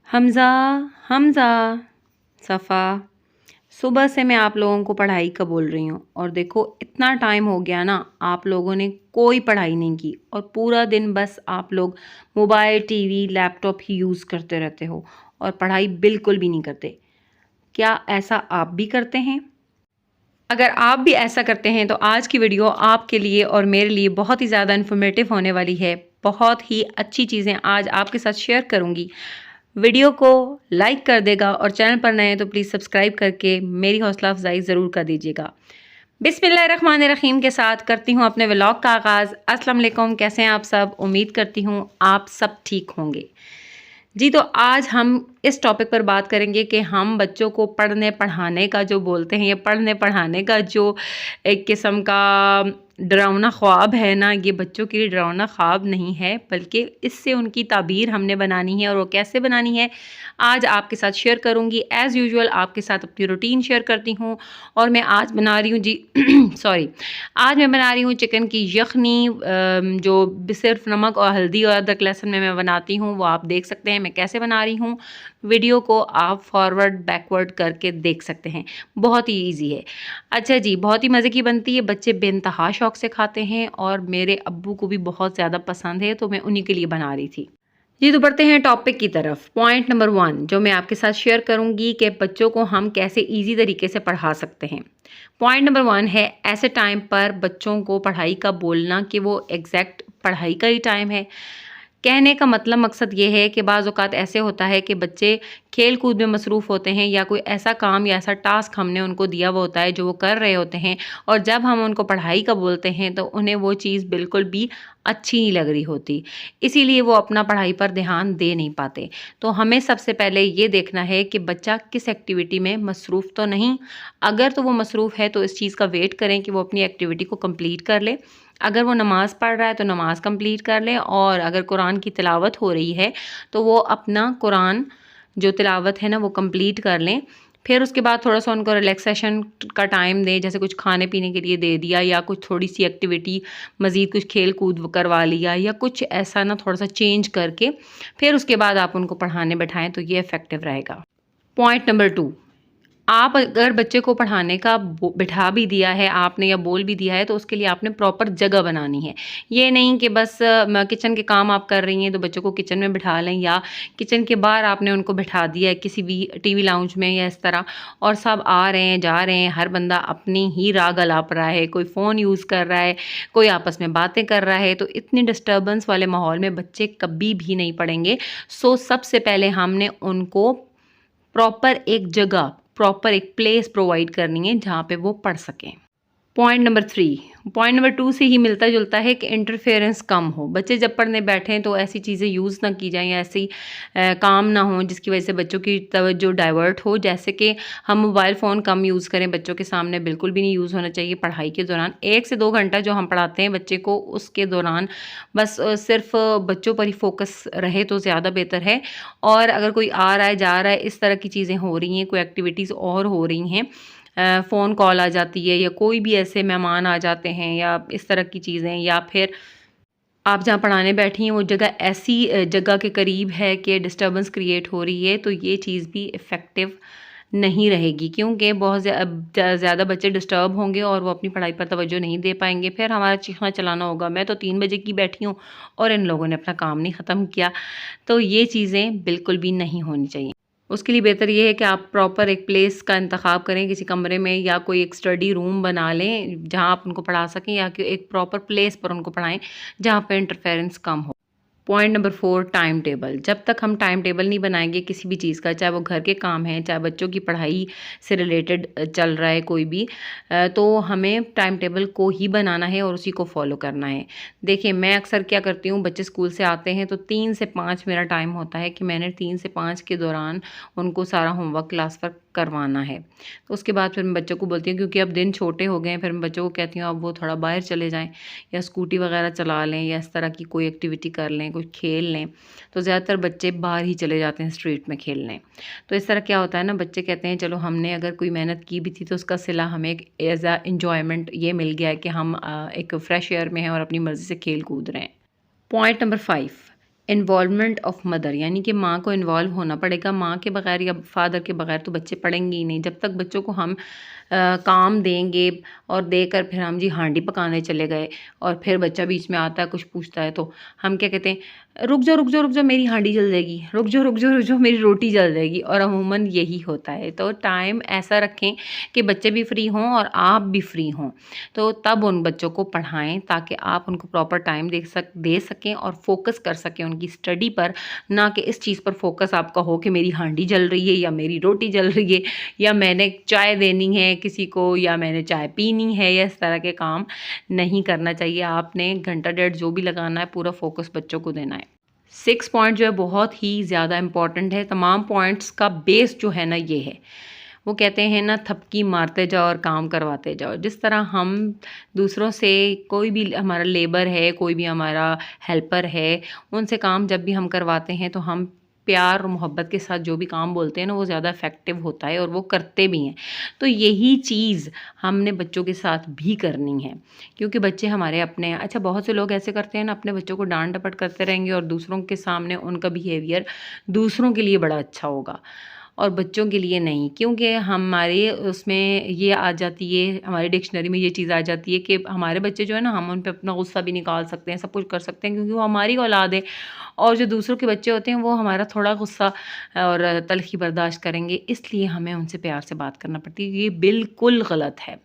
हमज़ा, हमज़ा, सफ़ा, सुबह से मैं आप लोगों को पढ़ाई का बोल रही हूँ और देखो इतना टाइम हो गया ना, आप लोगों ने कोई पढ़ाई नहीं की और पूरा दिन बस आप लोग मोबाइल, टीवी, लैपटॉप ही यूज़ करते रहते हो और पढ़ाई बिल्कुल भी नहीं करते। क्या ऐसा आप भी करते हैं? अगर आप भी ऐसा करते हैं तो आज की वीडियो आपके लिए और मेरे लिए बहुत ही ज़्यादा इन्फॉर्मेटिव होने वाली है। बहुत ही अच्छी चीज़ें आज आपके साथ शेयर करूँगी। वीडियो को लाइक कर देगा और चैनल पर नए हैं तो प्लीज़ सब्सक्राइब करके मेरी हौसला अफजाई ज़रूर कर दीजिएगा। बिस्मिल्लाहिर्रहमानिर्रहीम के साथ करती हूँ अपने व्लॉग का आगाज़। अस्सलाम वालेकुम, कैसे हैं आप सब? उम्मीद करती हूँ आप सब ठीक होंगे। जी, तो आज हम इस टॉपिक पर बात करेंगे कि हम बच्चों को पढ़ने पढ़ाने का जो बोलते हैं, ये पढ़ने पढ़ाने का जो एक किस्म का डरावना ख्वाब है ना, ये बच्चों के लिए डरावना ख्वाब नहीं है, बल्कि इससे उनकी ताबीर हमने बनानी है और वो कैसे बनानी है, आज आपके साथ शेयर करूँगी। एज़ यूजुअल आपके साथ अपनी रूटीन शेयर करती हूँ और मैं आज बना रही हूँ जी सॉरी, आज मैं बना रही हूँ चिकन की यखनी, जो सिर्फ नमक और हल्दी और अदरक लहसुन में मैं बनाती हूँ, वो आप देख सकते हैं मैं कैसे बना रही हूँ। वीडियो को आप फॉरवर्ड बैकवर्ड करके देख सकते हैं, बहुत ही ईजी है। अच्छा जी, बहुत ही मज़े की बनती है, बच्चे बेइंतहा शौक से खाते हैं और मेरे अब्बू को भी बहुत ज़्यादा पसंद है, तो मैं उन्हीं के लिए बना रही थी। जी, तो बढ़ते हैं टॉपिक की तरफ। पॉइंट नंबर 1 जो मैं आपके साथ शेयर करूंगी कि बच्चों को हम कैसे इजी तरीके से पढ़ा सकते हैं। पॉइंट नंबर 1 है ऐसे टाइम पर बच्चों को पढ़ाई का बोलना कि वो एग्जैक्ट पढ़ाई का ही टाइम है। कहने का मतलब मकसद ये है कि बाज़ औक़ात ऐसे होता है कि बच्चे खेल कूद में मसरूफ़ होते हैं या कोई ऐसा काम या ऐसा टास्क हमने उनको दिया हुआ होता है जो वो कर रहे होते हैं, और जब हम उनको पढ़ाई का बोलते हैं तो उन्हें वो चीज़ बिल्कुल भी अच्छी नहीं लग रही होती। इसीलिए वो अपना पढ़ाई पर ध्यान दे नहीं पाते। तो हमें सबसे पहले ये देखना है कि बच्चा किस एक्टिविटी में मसरूफ़ तो नहीं। अगर तो वो मसरूफ़ है तो इस चीज़ का वेट करें कि वो अपनी एक्टिविटी को कंप्लीट कर ले। अगर वो नमाज़ पढ़ रहा है तो नमाज़ कंप्लीट कर ले, और अगर कुरान की तिलावत हो रही है तो वो अपना कुरान जो तिलावत है ना वो कंप्लीट कर लें। फिर उसके बाद थोड़ा-सा उनको रिलैक्सेशन का टाइम दें, जैसे कुछ खाने-पीने के लिए दे दिया या कुछ थोड़ी-सी एक्टिविटी मज़ीद कुछ खेल-कूद करवा लिया या कुछ ऐसा ना थोड़ा-सा चेंज करके फिर उसके बाद आप उनको पढ़ाने बैठाएँ तो ये इफ़ेक्टिव रहेगा। पॉइंट नंबर 2, आप अगर बच्चे को पढ़ाने का बिठा भी दिया है आपने या बोल भी दिया है तो उसके लिए आपने प्रॉपर जगह बनानी है। ये नहीं कि बस किचन के काम आप कर रही हैं तो बच्चों को किचन में बिठा लें, या किचन के बाहर आपने उनको बिठा दिया है किसी भी टीवी लाउंज में या इस तरह, और सब आ रहे हैं जा रहे हैं, हर बंदा अपनी ही राग अलाप रहा है, कोई फ़ोन यूज़ कर रहा है, कोई आपस में बातें कर रहा है, तो इतनी डिस्टर्बेंस वाले माहौल में बच्चे कभी भी नहीं पढ़ेंगे। सो सबसे पहले हमने उनको प्रॉपर एक जगह, प्रॉपर एक प्लेस प्रोवाइड करनी है जहाँ पे वो पढ़ सकें। पॉइंट नंबर 2 से ही मिलता-जुलता है कि इंटरफेरेंस कम हो। बच्चे जब पढ़ने बैठें तो ऐसी चीज़ें यूज़ ना की जाएँ या ऐसी काम ना हों जिसकी वजह से बच्चों की तवज्जो डाइवर्ट हो। जैसे कि हम मोबाइल फ़ोन कम यूज़ करें, बच्चों के सामने बिल्कुल भी नहीं यूज़ होना चाहिए पढ़ाई के दौरान। 1 से 2 घंटा जो हम पढ़ाते हैं बच्चे को, उसके दौरान बस सिर्फ़ बच्चों पर ही फ़ोकस रहे तो ज़्यादा बेहतर है। और अगर कोई आ रहा है, जा रहा है, इस तरह की चीज़ें हो रही हैं, कोई एक्टिविटीज़ और हो रही हैं, फ़ोन कॉल आ जाती है या कोई भी ऐसे मेहमान आ जाते हैं या इस तरह की चीज़ें, या फिर आप जहाँ पढ़ाने बैठी हैं वो जगह ऐसी जगह के करीब है कि डिस्टर्बेंस क्रिएट हो रही है, तो ये चीज़ भी इफ़ेक्टिव नहीं रहेगी, क्योंकि बहुत ज़्यादा बच्चे डिस्टर्ब होंगे और वो अपनी पढ़ाई पर तवज्जो नहीं दे पाएंगे। फिर हमारा चीखना चलाना होगा, मैं तो 3 बजे की बैठी हूँ और इन लोगों ने अपना काम नहीं ख़त्म किया। तो ये चीज़ें बिल्कुल भी नहीं होनी चाहिए। उसके लिए बेहतर ये है कि आप प्रॉपर एक प्लेस का इंतखाब करें, किसी कमरे में या कोई एक स्टडी रूम बना लें जहाँ आप उनको पढ़ा सकें, या कि एक प्रॉपर प्लेस पर उनको पढ़ाएं जहाँ पे इंटरफेरेंस कम हो। Point number 4, time table. जब तक हम टाइम टेबल नहीं बनाएंगे किसी भी चीज़ का, चाहे वो घर के काम है, चाहे बच्चों की पढ़ाई से रिलेटेड चल रहा है कोई भी, तो हमें टाइम टेबल को ही बनाना है और उसी को फॉलो करना है। देखिए, मैं अक्सर क्या करती हूँ, बच्चे स्कूल से आते हैं तो 3 से 5 मेरा टाइम होता है कि मैंने 3 से 5 के दौरान उनको सारा होमवर्क क्लास वर्क करवाना है। तो उसके बाद फिर मैं बच्चों को बोलती हूँ, क्योंकि अब दिन छोटे हो गए हैं, फिर मैं बच्चों को कहती हूँ अब वो थोड़ा बाहर चले जाएँ या स्कूटी वगैरह चला लें या इस तरह की कोई एक्टिविटी कर लें, कुछ खेल लें। तो ज़्यादातर बच्चे बाहर ही चले जाते हैं स्ट्रीट में खेलने। तो इस तरह क्या होता है ना, बच्चे कहते हैं चलो हमने अगर कोई मेहनत की भी थी तो उसका सिला हमें एक एज़ अ एन्जॉयमेंट ये मिल गया है कि हम एक फ्रेश एयर में हैं और अपनी मर्ज़ी से खेल कूद रहे हैं। Point number 5, involvement of mother, यानी कि माँ को इन्वॉल्व होना पड़ेगा। माँ के बगैर या फादर के बगैर तो बच्चे पढ़ेंगे ही नहीं। जब तक बच्चों को हम काम देंगे और देकर फिर हम जी हांडी पकाने चले गए और फिर बच्चा बीच में आता है कुछ पूछता है तो हम क्या कहते हैं, रुक जाओ रुक जाओ रुक जाओ मेरी हांडी जल जाएगी, रुक जाओ रुक जाओ रुक जाओ मेरी रोटी जल जाएगी। और अमूमन यही होता है। तो टाइम ऐसा रखें कि बच्चे भी फ्री हों और आप भी फ्री हों, तो तब उन बच्चों को पढ़ाएं ताकि आप उनको प्रॉपर टाइम दे सकें और फोकस कर सकें उनकी स्टडी पर, ना कि इस चीज़ पर फोकस आपका हो कि मेरी हांडी जल रही है या मेरी रोटी जल रही है या मैंने चाय देनी है किसी को या मैंने चाय पीनी है, या इस तरह के काम नहीं करना चाहिए। आपने घंटा डेढ़ जो भी लगाना है पूरा फोकस बच्चों को देना है। 6 पॉइंट जो है बहुत ही ज़्यादा इम्पॉर्टेंट है। तमाम पॉइंट्स का बेस जो है ना ये है, वो कहते हैं ना थपकी मारते जाओ और काम करवाते जाओ। जिस तरह हम दूसरों से, कोई भी हमारा लेबर है, कोई भी हमारा हेल्पर है, उनसे काम जब भी हम करवाते हैं तो हम प्यार और मोहब्बत के साथ जो भी काम बोलते हैं ना वो ज़्यादा इफ़ेक्टिव होता है और वो करते भी हैं। तो यही चीज़ हमने बच्चों के साथ भी करनी है, क्योंकि बच्चे हमारे अपने हैं। अच्छा, बहुत से लोग ऐसे करते हैं ना, अपने बच्चों को डांट डपट करते रहेंगे और दूसरों के सामने उनका बिहेवियर दूसरों के लिए बड़ा अच्छा होगा और बच्चों के लिए नहीं, क्योंकि हमारे उसमें ये आ जाती है, हमारी डिक्शनरी में ये चीज़ आ जाती है कि हमारे बच्चे जो है ना, हम उन पे अपना गुस्सा भी निकाल सकते हैं, सब कुछ कर सकते हैं, क्योंकि वो हमारी औलाद है। और जो दूसरों के बच्चे होते हैं वो हमारा थोड़ा गुस्सा और तलखी बर्दाश्त करेंगे, इसलिए हमें उनसे प्यार से बात करना पड़ती है। ये बिल्कुल गलत है,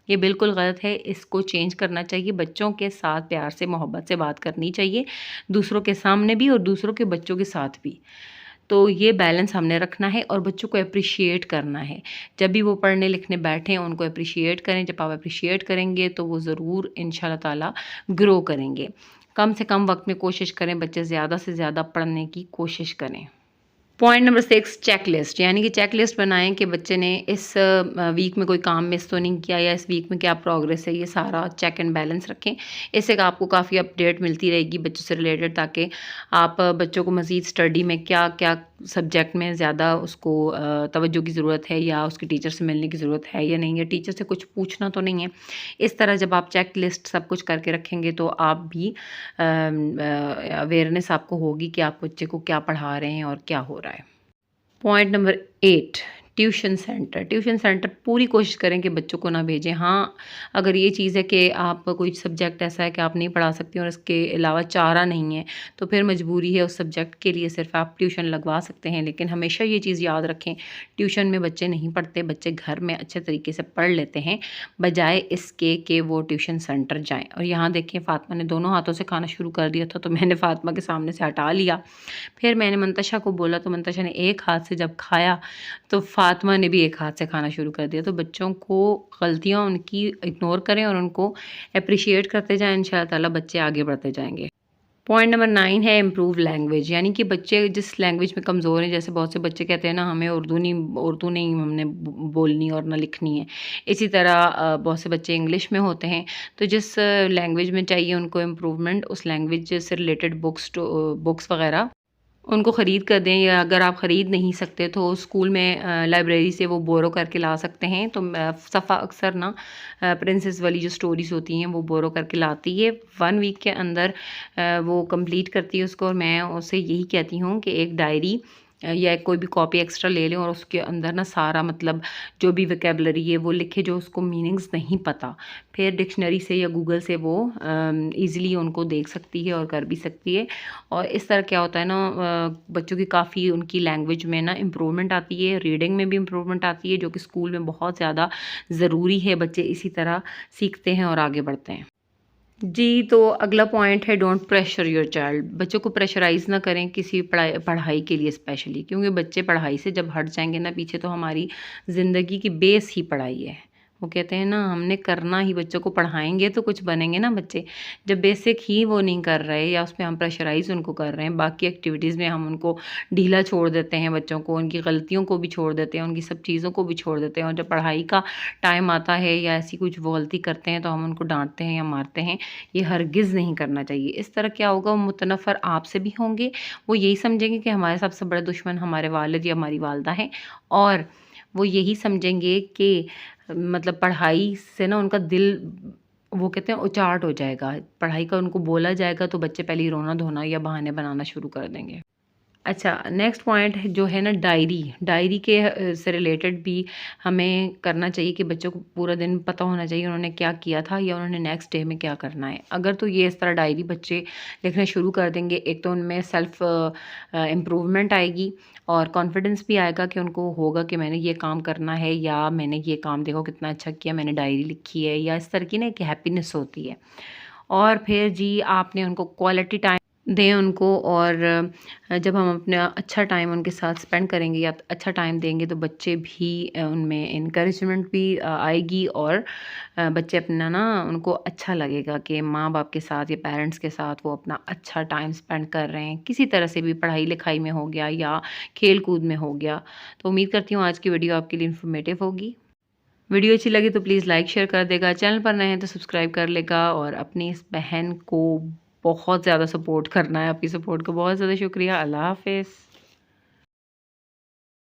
ये बिल्कुल गलत है। इसको चेंज करना चाहिए। बच्चों के साथ प्यार से मोहब्बत से बात करनी चाहिए, दूसरों के सामने भी और दूसरों के बच्चों के साथ भी। तो ये बैलेंस हमने रखना है और बच्चों को एप्रिशिएट करना है। जब भी वो पढ़ने लिखने बैठें उनको एप्रिशिएट करें। जब आप एप्रिशिएट करेंगे तो वो ज़रूर इंशाल्लाह ताला ग्रो करेंगे। कम से कम वक्त में कोशिश करें, बच्चे ज़्यादा से ज़्यादा पढ़ने की कोशिश करें। पॉइंट नंबर 6, चेक लिस्ट, यानी कि चेक लिस्ट बनाएं कि बच्चे ने इस वीक में कोई काम मिस तो नहीं किया या इस वीक में क्या प्रोग्रेस है। ये सारा चेक एंड बैलेंस रखें। इससे आपको काफ़ी अपडेट मिलती रहेगी बच्चों से रिलेटेड, ताकि आप बच्चों को मज़ीद स्टडी में क्या क्या सब्जेक्ट में ज़्यादा उसको तवज्जो की ज़रूरत है या उसकी टीचर से मिलने की ज़रूरत है या नहीं, या टीचर से कुछ पूछना तो नहीं है। इस तरह जब आप चेक लिस्ट सब कुछ करके रखेंगे तो आप भी अवेयरनेस आपको होगी कि आप बच्चे को क्या पढ़ा रहे हैं और क्या हो रहा है। Point number 8, tuition centre. Tuition centre पूरी कोशिश करें कि बच्चों को ना भेजें। हाँ, अगर ये चीज़ है कि आप कोई सब्जेक्ट ऐसा है कि आप नहीं पढ़ा सकते और इसके अलावा चारा नहीं है, तो फिर मजबूरी है उस सब्जेक्ट के लिए सिर्फ आप ट्यूशन लगवा सकते हैं। लेकिन हमेशा ये चीज़ याद रखें, ट्यूशन में बच्चे नहीं पढ़ते, बच्चे घर में अच्छे तरीके से पढ़ लेते हैं, बजाय इसके कि वो ट्यूशन सेंटर जाएँ। और यहाँ देखें, फ़ातिमा ने दोनों हाथों से खाना शुरू कर दिया था, तो मैंने फ़ातिमा के सामने से हटा लिया। फिर मैंने मंतशा को बोला, तो मंतशा ने एक हाथ से जब खाया तो फ़ातिमा ने भी एक हाथ से खाना शुरू कर दिया। तो बच्चों को गलतियाँ उनकी इग्नोर करें और उनको एप्रिशिएट करते जाएँ, इंशाअल्लाह ताला बच्चे आगे बढ़ते जाएँगे। पॉइंट नंबर 9 है इम्प्रूव लैंग्वेज, यानी कि बच्चे जिस लैंग्वेज में कमज़ोर हैं, जैसे बहुत से बच्चे कहते हैं ना हमें उर्दू नहीं हमने बोलनी और ना लिखनी है। इसी तरह बहुत से बच्चे इंग्लिश में होते हैं। तो जिस लैंग्वेज में चाहिए उनको इम्प्रूवमेंट, उस लैंग्वेज से रिलेटेड बुक्स वगैरह उनको ख़रीद कर दें, या अगर आप ख़रीद नहीं सकते तो स्कूल में लाइब्रेरी से वो बोरो करके ला सकते हैं। तो सफ़ा अक्सर ना प्रिंसेस वाली जो स्टोरीज़ होती हैं वो बोरो करके लाती है, 1 वीक के अंदर वो कंप्लीट करती है उसको। और मैं उससे यही कहती हूँ कि एक डायरी या कोई भी कॉपी एक्स्ट्रा ले लें और उसके अंदर ना सारा मतलब जो भी वोकैबुलरी है वो लिखे जो उसको मीनिंग्स नहीं पता, फिर डिक्शनरी से या गूगल से वो ईज़िली उनको देख सकती है और कर भी सकती है। और इस तरह क्या होता है ना, बच्चों की काफ़ी उनकी लैंग्वेज में ना इम्प्रूवमेंट आती है, रीडिंग में भी इम्प्रूवमेंट आती है, जो कि स्कूल में बहुत ज़्यादा ज़रूरी है। बच्चे इसी तरह सीखते हैं और आगे बढ़ते हैं। जी, तो अगला पॉइंट है डोंट प्रेशर योर चाइल्ड। बच्चों को प्रेशराइज़ ना करें किसी पढ़ाई के लिए स्पेशली, क्योंकि बच्चे पढ़ाई से जब हट जाएंगे ना पीछे, तो हमारी ज़िंदगी की बेस ही पढ़ाई है। वो कहते हैं ना, हमने करना ही, बच्चों को पढ़ाएंगे तो कुछ बनेंगे ना बच्चे। जब बेसिक ही वो नहीं कर रहे या उसमें हम प्रेशराइज़ उनको कर रहे हैं, बाकी एक्टिविटीज़ में हम उनको ढीला छोड़ देते हैं, बच्चों को उनकी गलतियों को भी छोड़ देते हैं, उनकी सब चीज़ों को भी छोड़ देते हैं। और जब पढ़ाई का टाइम आता है या ऐसी कुछ वो गलती करते हैं तो हम उनको डांटते हैं या मारते हैं। ये हरगिज़ नहीं करना चाहिए। इस तरह क्या होगा, वो मुतनफ़र आपसे भी होंगे। वो यही समझेंगे कि हमारे सबसे बड़े दुश्मन हमारे वालिद या हमारी वालदा हैं, और वो यही समझेंगे कि मतलब पढ़ाई से ना उनका दिल वो कहते हैं उचाट हो जाएगा, पढ़ाई का उनको बोला जाएगा तो बच्चे पहले ही रोना धोना या बहाने बनाना शुरू कर देंगे। अच्छा, नेक्स्ट पॉइंट जो है ना, डायरी। डायरी के से रिलेटेड भी हमें करना चाहिए कि बच्चों को पूरा दिन पता होना चाहिए उन्होंने क्या किया था या उन्होंने नेक्स्ट डे में क्या करना है। अगर तो ये इस तरह डायरी बच्चे लिखना शुरू कर देंगे, एक तो उनमें सेल्फ इम्प्रूवमेंट आएगी और कॉन्फिडेंस भी आएगा कि उनको होगा कि मैंने ये काम करना है या मैंने ये काम देखो कितना अच्छा किया, मैंने डायरी लिखी है, या इस तरह की ना एक हैप्पीनेस होती है। और फिर जी आपने उनको क्वालिटी टाइम दें उनको, और जब हम अपना अच्छा टाइम उनके साथ स्पेंड करेंगे या अच्छा टाइम देंगे तो बच्चे भी उनमें इनकरेजमेंट भी आएगी, और बच्चे अपना ना उनको अच्छा लगेगा कि माँ बाप के साथ या पेरेंट्स के साथ वो अपना अच्छा टाइम स्पेंड कर रहे हैं, किसी तरह से भी, पढ़ाई लिखाई में हो गया या खेल कूद में हो गया। तो उम्मीद करती हूँ आज की वीडियो आपके लिए इन्फॉर्मेटिव होगी। वीडियो अच्छी लगी तो प्लीज़ लाइक शेयर कर देगा, चैनल पर नए हैं तो सब्सक्राइब कर लेगा, और अपनी इस बहन को बहुत ज़्यादा सपोर्ट करना है। आपकी सपोर्ट का बहुत ज़्यादा शुक्रिया। अल्लाह हाफ़िज़।